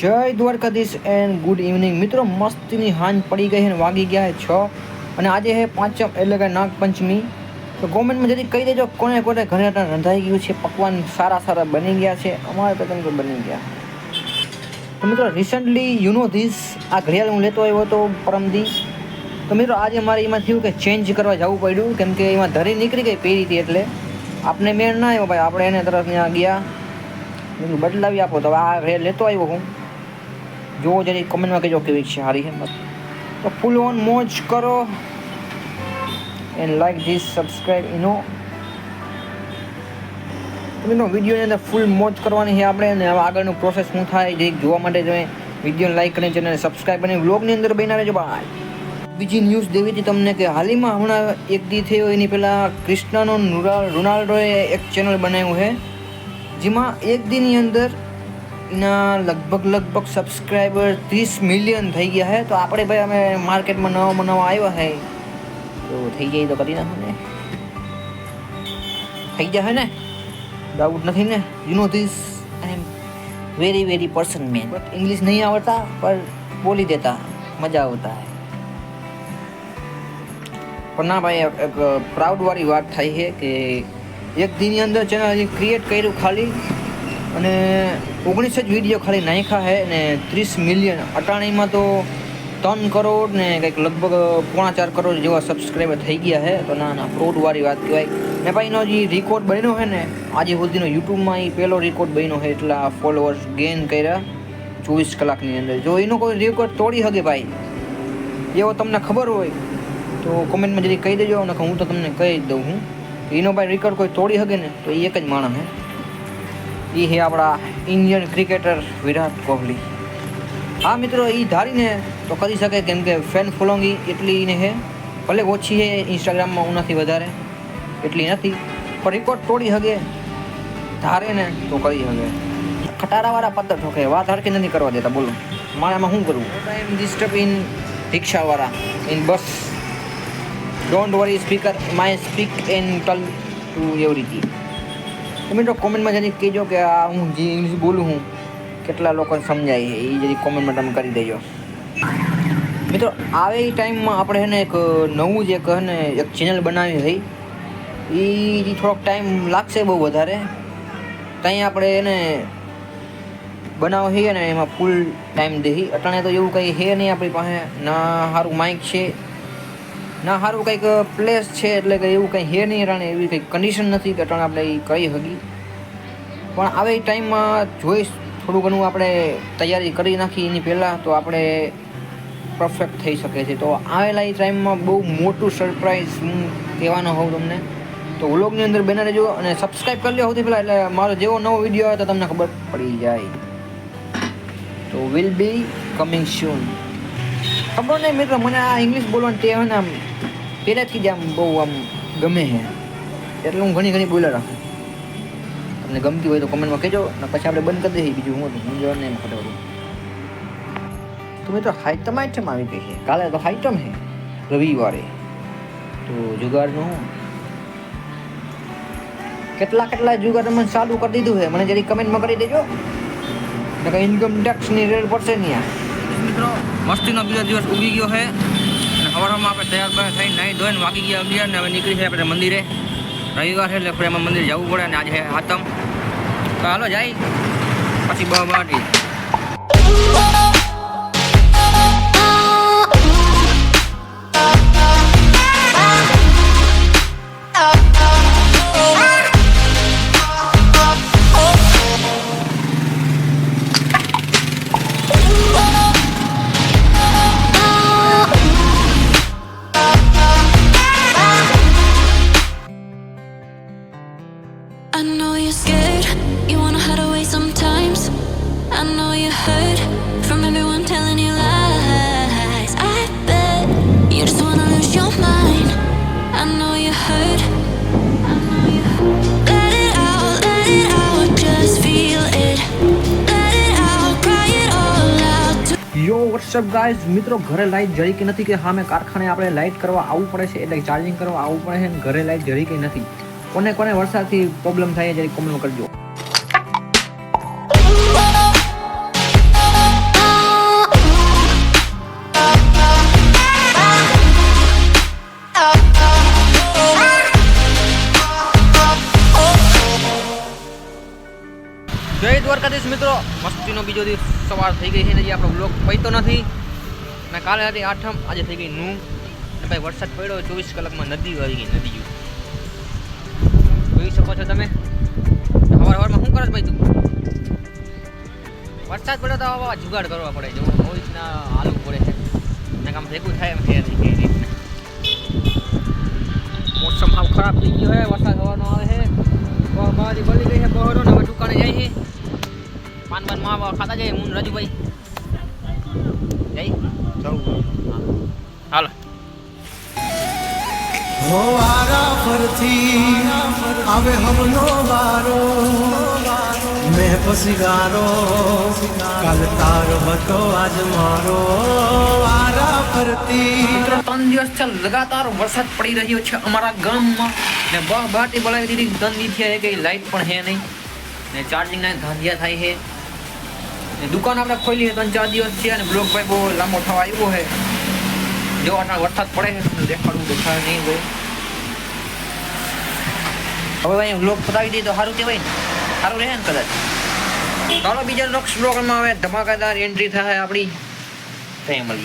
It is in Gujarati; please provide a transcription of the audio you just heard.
જય દ્વારકાધીશ એન્ડ ગુડ ઇવનિંગ મિત્રો. મસ્તીની હાંજ પડી ગઈ છે અને વાગી ગયા છે 6 અને આજે છે પાંચમ એટલે કે નાગપંચમી. તો કોમેન્ટમાં જરી કહી દેજો કોને કોને ઘરે રંધાઈ ગયું છે, પકવાન સારા બની ગયા છે. અમારે તો તમને બની ગયા. તો મિત્રો રિસન્ટલી યુ નો ધીસ આ ઘડિયાળ હું લેતો આવ્યો હતો પરમદી. તો મિત્રો આજે મારે એમાં થયું કે ચેન્જ કરવા જવું પડ્યું, કેમ કે એમાં ધરી નીકળી ગઈ પહેરી હતી એટલે આપણે મેળ ના આવ્યો ભાઈ. આપણે એને તરફ ત્યાં ગયા, બદલાવી આપો. તો આ ઘડિયાળ લેતો આવ્યો હું. જો જરી કમેન્ટમાં કહેજો કેવી છે, સારી છે મસ્ત. તો ફૂલ ઓન મોજ કરો એન્ડ લાઈક ધીસ સબસ્ક્રાઈબ ઇનો. મિત્રો વિડીયોની અંદર ફૂલ મોજ કરવાની છે આપણે, અને હવે આગળનું પ્રોસેસ શું થાય જે જોવા માટે તમે વિડીયોને લાઈક કરીને ચેનલને સબસ્ક્રાઈબ કરીને વ્લોગની અંદર બન્યા રહેજો ભાઈ. બીજી ન્યૂઝ દેવી હતી તમને કે હાલમાં હમણાં એક દી થયો એની પહેલાં ક્રિસ્ટિયાનો રોનાલ્ડોએ એક ચેનલ બનાવ્યું છે, જેમાં એક દીની અંદર એના લગભગ સબસ્ક્રાઈબર 30 મિલિયન થઈ ગયા છે. તો આપણે ભાઈ અમે માર્કેટમાં નવા આવ્યા છે, તો થઈ જાય તો કરી નાખો ને, થઈ જશે ને, ડાઉટ નથી ને. You know this I am very person man, but English નહીં આવડતા પર બોલી દેતા મજા આવતા है. પણ ના ભાઈ એક પ્રાઉડ વાળી વાત થાય છે કે એક દિનની અંદર ચેનલ ક્રિએટ કર્યું ખાલી, અને 19 જ વિડીયો ખાલી નાખ્યા છે ને 30 મિલિયન. અટાણીમાં તો 3 કરોડ ને કંઈક લગભગ 4.5 કરોડ જેવા સબસ્ક્રાઈબર થઈ ગયા છે. તો ના પ્રાઉડવાળી વાત કહેવાય. ને ભાઈ એનો જે રેકોર્ડ બન્યો છે ને આજે સુધીનો યુટ્યુબમાં એ પહેલો રેકોર્ડ બન્યો છે, એટલા ફોલોઅર્સ ગેઇન કર્યા 24 કલાકની અંદર. જો એનો કોઈ રેકોર્ડ તોડી શકે ભાઈ એવો તમને ખબર હોય તો કોમેન્ટમાં જરી કહી દેજો, ને હું તો તમને કહી દઉં હું એનો ભાઈ રેકોર્ડ કોઈ તોડી શકે ને તો એ એક જ માણસ છે, એ છે આપણા ઇન્ડિયન ક્રિકેટર વિરાટ કોહલી. હા મિત્રો એ ધારીને તો કરી શકે, કેમ કે ફેન ફોલોઈંગ એટલી ને છે, ભલે ઓછી છે ઇન્સ્ટાગ્રામમાં ઉનાથી વધારે એટલી નથી, પણ રેકોર્ડ તોડી શકે ધારે ને તો કરી શકે. ખટારાવાળા પત્તર ઠોકે, વાત હરકી નથી કરવા દેતા. બોલો મારે એમાં શું કરવું? ટાઈમ ડિસ્ટર્બ ઇન રિક્ષાવાળા in bus. Don't worry speaker my speak and tell to everything. તો મિત્રો કોમેન્ટમાં જરી કહેજો કે આ હું જે ઇંગ્લિશ બોલું હું કેટલા લોકોને સમજાય છે, એ જરી કોમેન્ટમાં તમે કરી દેજો. મિત્રો આવે એ ટાઈમમાં આપણે છે ને એક નવું જે કહે ને એક ચેનલ બનાવી હતી, એ થોડોક ટાઈમ લાગશે બહુ વધારે. ત્યાં આપણે એને બનાવો છીએ ને એમાં ફૂલ ટાઈમ દે. અટાણે તો એવું કંઈ છે નહીં આપણી પાસે, ના સારું માઇક છે ના સારું કંઈક પ્લેસ છે, એટલે કે એવું કંઈ છે નહીં અટાણે, એવી કંઈક કન્ડિશન નથી કે અટાણે આપણે એ કહી શકીએ. પણ આવે એ ટાઈમમાં જોઈશ થોડું ઘણું આપણે તૈયારી કરી નાખી એની પહેલાં તો આપણે પરફેક્ટ થઈ શકે છે. તો આવેલા એ ટાઈમમાં બહુ મોટું સરપ્રાઈઝ હું કહેવાનો હોઉં તમને, તો વ્લોગની અંદર બના રહેજો અને સબસ્ક્રાઈબ કરી લો સૌથી પહેલાં, એટલે મારો જેવો નવો વિડીયો આવે તો તમને ખબર પડી જાય. તો વિલ બી કમિંગ સૂન. ખબર નહીં મિત્રો, મને આ ઇંગ્લિશ બોલવાની ટેવ ને આમ પહેલેથી જ આમ બહુ આમ ગમે છે, એટલે હું ઘણી બોલ્યા રાખું. તમને ગમતી હોય તો કમેન્ટમાં કહેજો, ને પછી આપણે બંધ કરી દઈએ. બીજું હું જોવાનું નહીં ખબર. તો મિત્રો હાઈટમ આવી ગઈ છે, કાલે તો હાઈટમ છે રવિવારે. તો જુગાડનું કેટલા જુગાડ મને ચાલુ કરી દીધું છે, મને જરી કમેન્ટમાં કરી દેજો. ને ઇન્કમ ટેક્સની રેડ પડશે નહીં. મિત્રો મસ્તીનો બીજો દિવસ ઉગી ગયો છે, અને સવારમાં આપણે તૈયાર થઈને નાહી ધોઈને વાગી ગયા 11 ને હવે નીકળી છે આપણે મંદિરે. રવિવાર છે એટલે આપણે એમાં મંદિર જવું પડે, અને આજે છે આતમ. તો હાલો જાય પછી બહાટી. I know you're scared, you wanna hide away sometimes. I know you hurt from everyone telling you lies. I bet you just wanna lose your mind. I know you hurt. Let it out, just feel it. Let it out, cry it all out. યો વોટ્સઅપ ગાઈઝ. મિત્રો ઘરે લાઇટ જરી કે નથી, કે સામે કારખાને આપણે લાઇટ કરવા આવવું પડે છે, એટલે ચાર્જિંગ કરવા આવવું પડે છે, ઘરે લાઇટ જરી કે નથી. કોને વરસાદથી પ્રોબ્લેમ થાય જરી કોમેન્ટ કરજો. દ્વારકાધીશ મિત્રો, મસ્તીનો બીજો દિવસ સવાર થઈ ગઈ છે ને, હજી આપણો બ્લોગ પૈતો નથી. અને કાલે હતી આઠમ, આજે થઈ ગઈ નું. અને ભાઈ વરસાદ પડ્યો 24 કલાકમાં નદી આવી ગઈ, નદી જોઈ શકો છો તમે. સવારમાં શું કરે ભાઈ તું? વરસાદ પડે તો આવા જુગાડ કરવા પડે, જો આવી રીતના હાલવું પડે છે. ને કામ ભેગું થાય એમ છે નહીં. મોસમ હાવ ખરાબ થઈ ગયો છે, વરસાદ સવારનો આવે છે. મારી બળી ગઈ છે બહોરો ને હવે દુકાને જાય છે. પાન માવા ખાતા જાય હું રાજુભાઈ જઈ હાલો. હો આરા ફરથી આવે હમનો વારો, મેં પસીગારો કાલ તારો હતો આજ મારો. આરા ફરતી 3 દિવસથી લગાતાર વરસાદ પડી રહ્યો છે અમારા ગામમાં ને બહાટી બોલાવી દીધી. 3 દી થયા કે લાઈટ પણ છે નહીં ને ચાર્જિંગના ધાંધિયા થાય છે. ને દુકાન આપણે ખોલી 3-4 દિવસ છે અને બ્લોક ભાઈ બહુ લાંબો થવા આવ્યો છે. જો આટલા વરસાદ પડે છે દેખાડવું દેખાય નહીં બહુ. હવે ભાઈ બ્લોગ પતાવી દઈએ તો સારું કહેવાય ને, સારું રહે ને કદાચ. ચાલો બીજા નેક્સ્ટ બ્લોગમાં હવે ધમાકાદાર એન્ટ્રી થાય આપણી ફેમિલી.